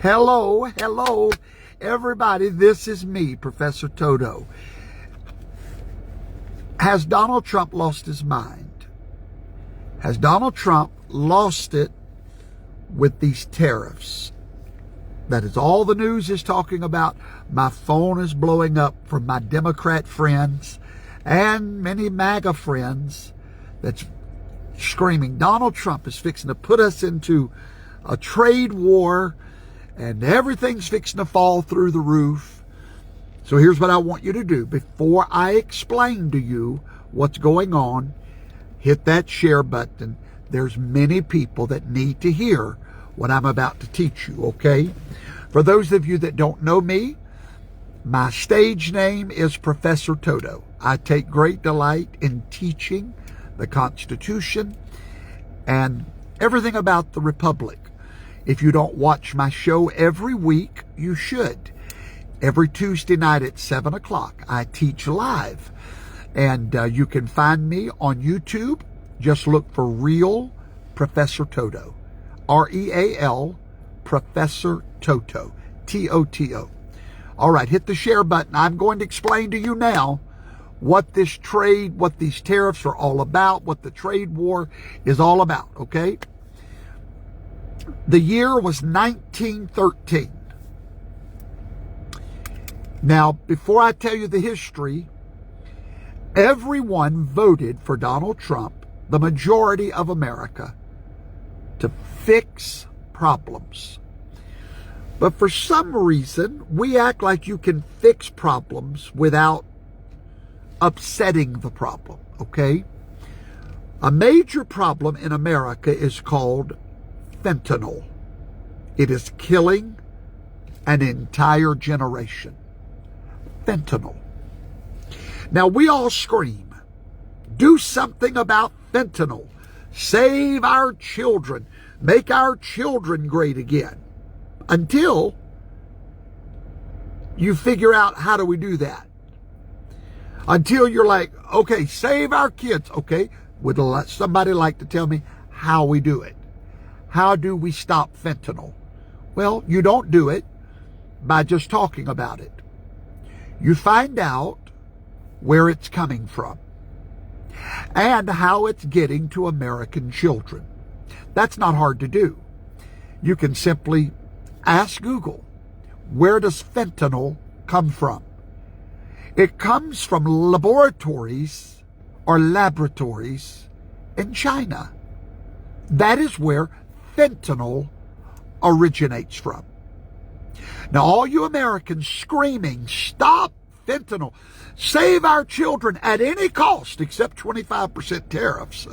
Hello, everybody. This is me, Professor Toto. Has Donald Trump lost his mind? Has Donald Trump lost it with these tariffs? That is all the news is talking about. My phone is blowing up from my Democrat friends and many MAGA friends that's screaming, Donald Trump is fixing to put us into a trade war and everything's fixing to fall through the roof. So here's what I want you to do. Before I explain to you what's going on, hit that share button. There's many people that need to hear what I'm about to teach you, okay? For those of you that don't know me, my stage name is Professor Toto. I take great delight in teaching the Constitution and everything about the Republic. If you don't watch my show every week, you should. Every Tuesday night at 7 o'clock, I teach live. And you can find me on YouTube. Just look for Real Professor Toto. R-E-A-L, Professor Toto. T-O-T-O. All right, hit the share button. I'm going to explain to you now what this trade, what these tariffs are all about, what the trade war is all about, okay? The year was 1913. Now, before I tell you the history, everyone voted for Donald Trump, the majority of America, to fix problems. But for some reason, we act like you can fix problems without upsetting the problem, okay? A major problem in America is called fentanyl. It is killing an entire generation. Fentanyl. Now, we all scream, do something about fentanyl. Save our children. Make our children great again. Until you figure out how do we do that. Until you're like, okay, save our kids. Okay, would somebody like to tell me how we do it? How do we stop fentanyl? Well, you don't do it by just talking about it. You find out where it's coming from and how it's getting to American children. That's not hard to do. You can simply ask Google, where does fentanyl come from? It comes from laboratories in China. That is where fentanyl originates from. Now, all you Americans screaming, stop fentanyl, save our children at any cost except 25% tariffs.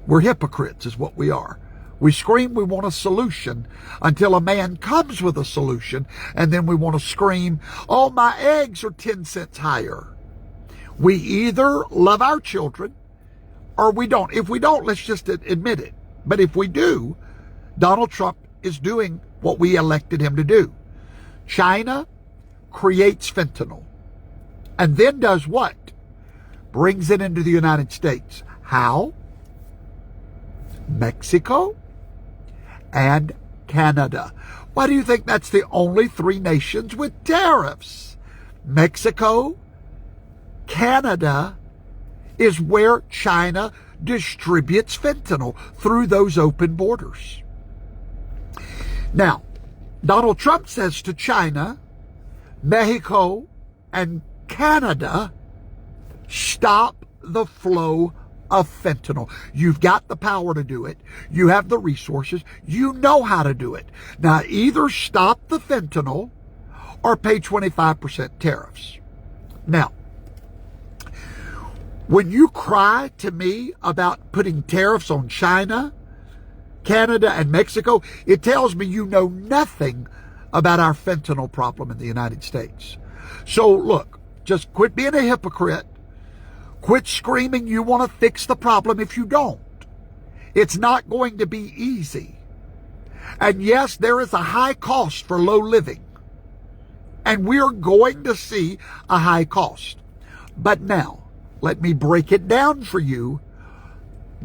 We're hypocrites is what we are. We scream we want a solution until a man comes with a solution, and then we want to scream, oh, my eggs are 10 cents higher. We either love our children or we don't. If we don't, let's just admit it. But if we do, Donald Trump is doing what we elected him to do. China creates fentanyl and then does what? Brings it into the United States. How? Mexico and Canada. Why do you think that's the only three nations with tariffs? Mexico, Canada is where China distributes fentanyl through those open borders. Now, Donald Trump says to China, Mexico, and Canada, stop the flow of fentanyl. You've got the power to do it. You have the resources. You know how to do it. Now, either stop the fentanyl or pay 25% tariffs. Now, when you cry to me about putting tariffs on China, Canada, and Mexico, it tells me you know nothing about our fentanyl problem in the United States. So look, just quit being a hypocrite. Quit screaming you want to fix the problem if you don't. It's not going to be easy. And yes, there is a high cost for low living. And we're going to see a high cost. But now, let me break it down for you,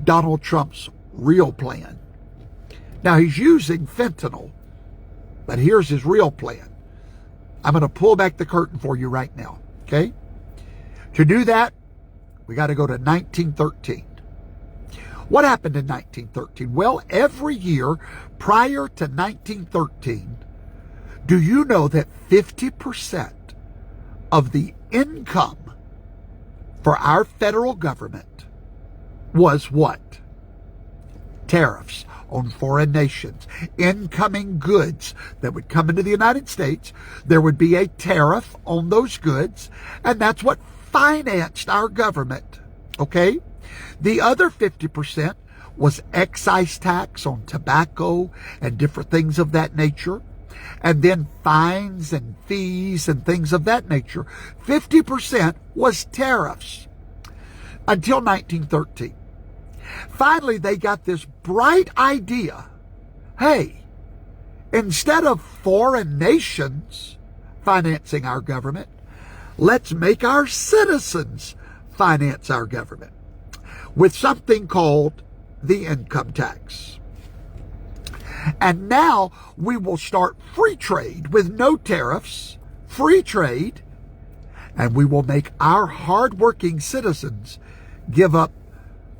Donald Trump's real plan. Now, he's using fentanyl But here's his real plan. I'm going to pull back the curtain for you right now, okay? To do that, we got to go to 1913. What happened in 1913? Well, every year prior to 1913, do you know that 50% of the income for our federal government was what? Tariffs on foreign nations. Incoming goods that would come into the United States, there would be a tariff on those goods, and that's what financed our government, okay? The other 50% was excise tax on tobacco and different things of that nature, and then fines and fees and things of that nature. 50% was tariffs until 1913. Finally, they got this bright idea. Hey, instead of foreign nations financing our government, let's make our citizens finance our government with something called the income tax. And now we will start free trade with no tariffs, free trade, and we will make our hardworking citizens give up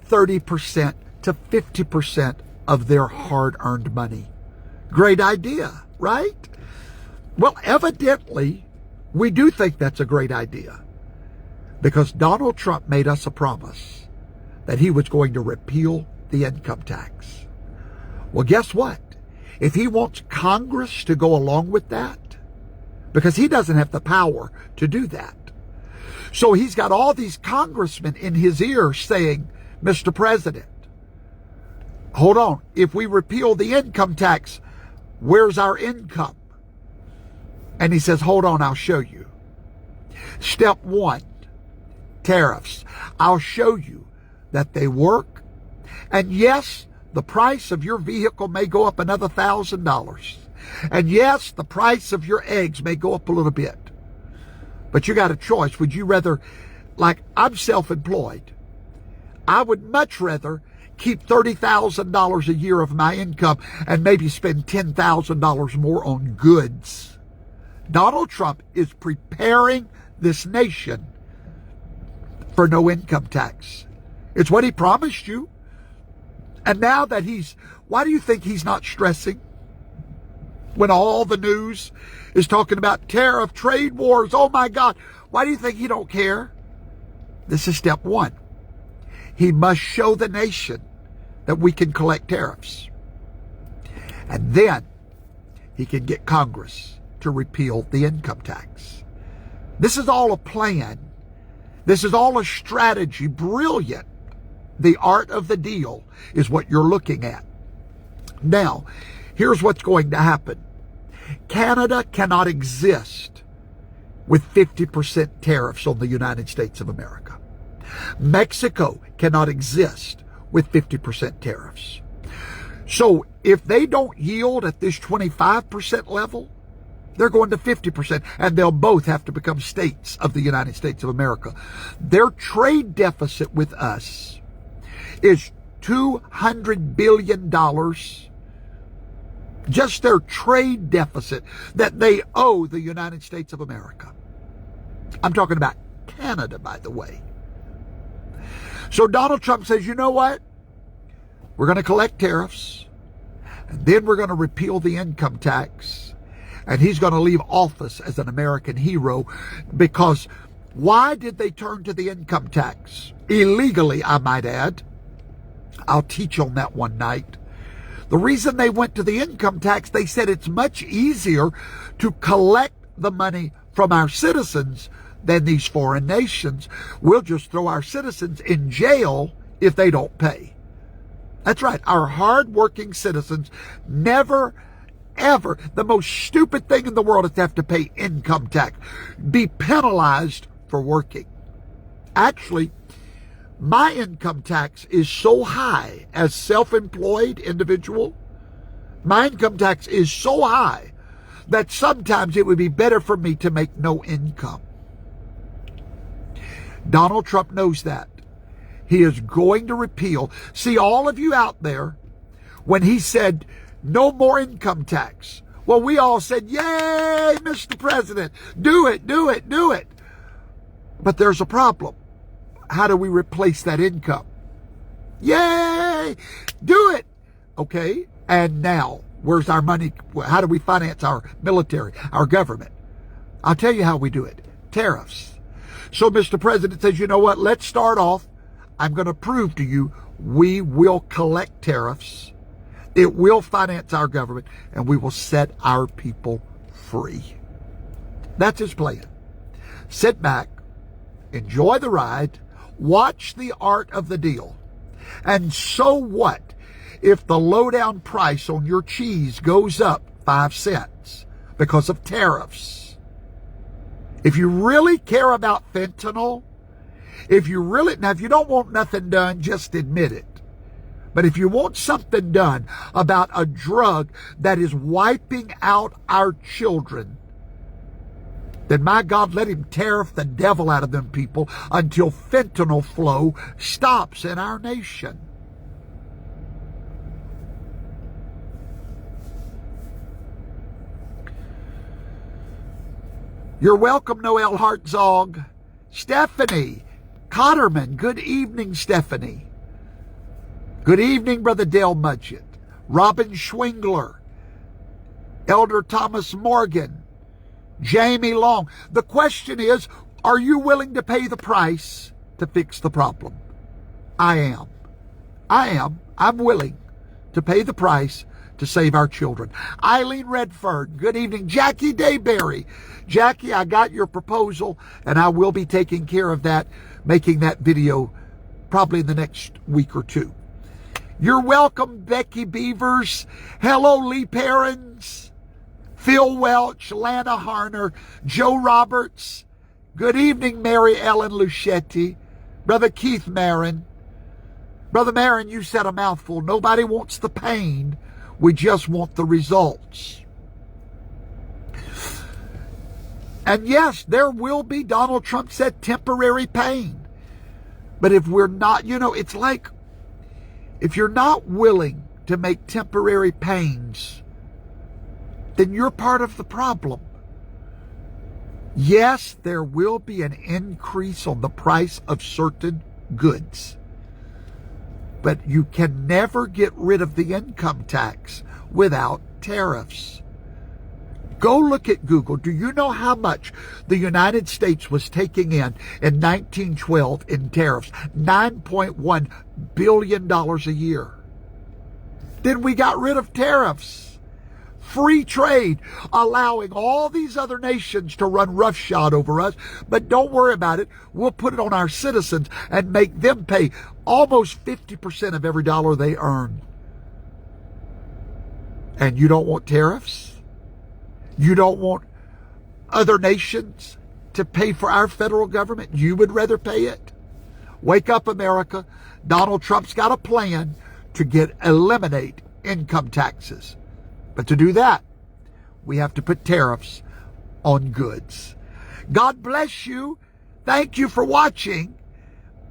30% to 50% of their hard-earned money. Great idea, right? Well, evidently, we do think that's a great idea because Donald Trump made us a promise that he was going to repeal the income tax. Well, guess what? If he wants Congress to go along with that, because he doesn't have the power to do that. So he's got all these congressmen in his ear saying, Mr. President, hold on. If we repeal the income tax, where's our income? And he says, hold on, I'll show you. Step one, tariffs. I'll show you that they work. And yes, the price of your vehicle may go up another $1,000. And yes, the price of your eggs may go up a little bit. But you got a choice. Would you rather, like I'm self-employed, I would much rather keep $30,000 a year of my income and maybe spend $10,000 more on goods. Donald Trump is preparing this nation for no income tax. It's what he promised you. And now that why do you think he's not stressing? When all the news is talking about tariff, trade wars, oh my God, why do you think he don't care? This is step one. He must show the nation that we can collect tariffs. And then he can get Congress to repeal the income tax. This is all a plan. This is all a strategy. Brilliant. The art of the deal is what you're looking at. Now, here's what's going to happen. Canada cannot exist with 50% tariffs on the United States of America. Mexico cannot exist with 50% tariffs. So if they don't yield at this 25% level, they're going to 50%, and they'll both have to become states of the United States of America. Their trade deficit with us is $200 billion. Just their trade deficit that they owe the United States of America. I'm talking about Canada, by the way. So Donald Trump says, you know what? We're going to collect tariffs, and then we're going to repeal the income tax, and he's going to leave office as an American hero. Because why did they turn to the income tax? Illegally, I might add. I'll teach on that one night. The reason they went to the income tax, they said it's much easier to collect the money from our citizens than these foreign nations. We'll just throw our citizens in jail if they don't pay. That's right. Our hardworking citizens never, ever, the most stupid thing in the world is to have to pay income tax, be penalized for working. Actually, my income tax is so high as self-employed individual. My income tax is so high that sometimes it would be better for me to make no income. Donald Trump knows that. He is going to repeal. See, all of you out there, when he said no more income tax, Well, we all said, yay, Mr. President, do it, do it, do it. But there's a problem. How do we replace that income? Yay, do it. Okay, and now, where's our money? How do we finance our military, our government? I'll tell you how we do it. Tariffs. So Mr. President says, you know what, let's start off. I'm going to prove to you we will collect tariffs. It will finance our government, and we will set our people free. That's his plan. Sit back, enjoy the ride, watch the art of the deal. And so what if the lowdown price on your cheese goes up 5 cents because of tariffs? If you really care about fentanyl, if you don't want nothing done, just admit it. But if you want something done about a drug that is wiping out our children, then my God, let him tariff the devil out of them people until fentanyl flow stops in our nation. You're welcome, Noel Hartzog. Stephanie Cotterman, good evening, Stephanie. Good evening, Brother Dale Mudgett. Robin Schwingler. Elder Thomas Morgan. Jamie Long. The question is, are you willing to pay the price to fix the problem? I am. I'm willing to pay the price to save our children. Eileen Redford, good evening. Jackie Dayberry. Jackie, I got your proposal, and I will be taking care of that, making that video probably in the next week or two. You're welcome, Becky Beavers. Hello, Lee Perrins. Phil Welch, Lana Harner, Joe Roberts. Good evening, Mary Ellen Luchetti. Brother Keith Marin. Brother Marin, you said a mouthful. Nobody wants the pain. We just want the results. And yes, there will be, Donald Trump said, temporary pain. But if we're not, it's like, if you're not willing to make temporary pains, then you're part of the problem. Yes, there will be an increase on the price of certain goods. But you can never get rid of the income tax without tariffs. Go look at Google. Do you know how much the United States was taking in 1912 in tariffs? $9.1 billion a year. Then we got rid of tariffs. Free trade, allowing all these other nations to run roughshod over us. But don't worry about it. We'll put it on our citizens and make them pay almost 50% of every dollar they earn. And you don't want tariffs? You don't want other nations to pay for our federal government? You would rather pay it? Wake up, America. Donald Trump's got a plan to eliminate income taxes. But to do that, we have to put tariffs on goods. God bless you. Thank you for watching.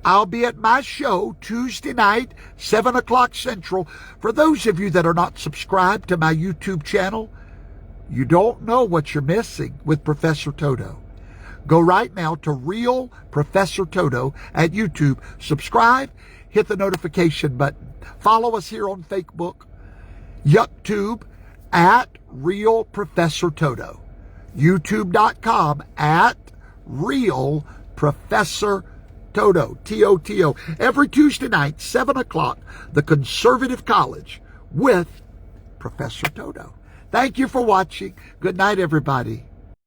I'll be at my show Tuesday night, 7 o'clock Central. For those of you that are not subscribed to my YouTube channel, you don't know what you're missing with Professor Toto. Go right now to Real Professor Toto at YouTube. Subscribe, hit the notification button. Follow us here on Facebook, YouTube, at Real Professor Toto. YouTube.com at Real Professor Toto. T-O-T-O. Every Tuesday night, 7 o'clock, the Conservative College with Professor Toto. Thank you for watching. Good night, everybody.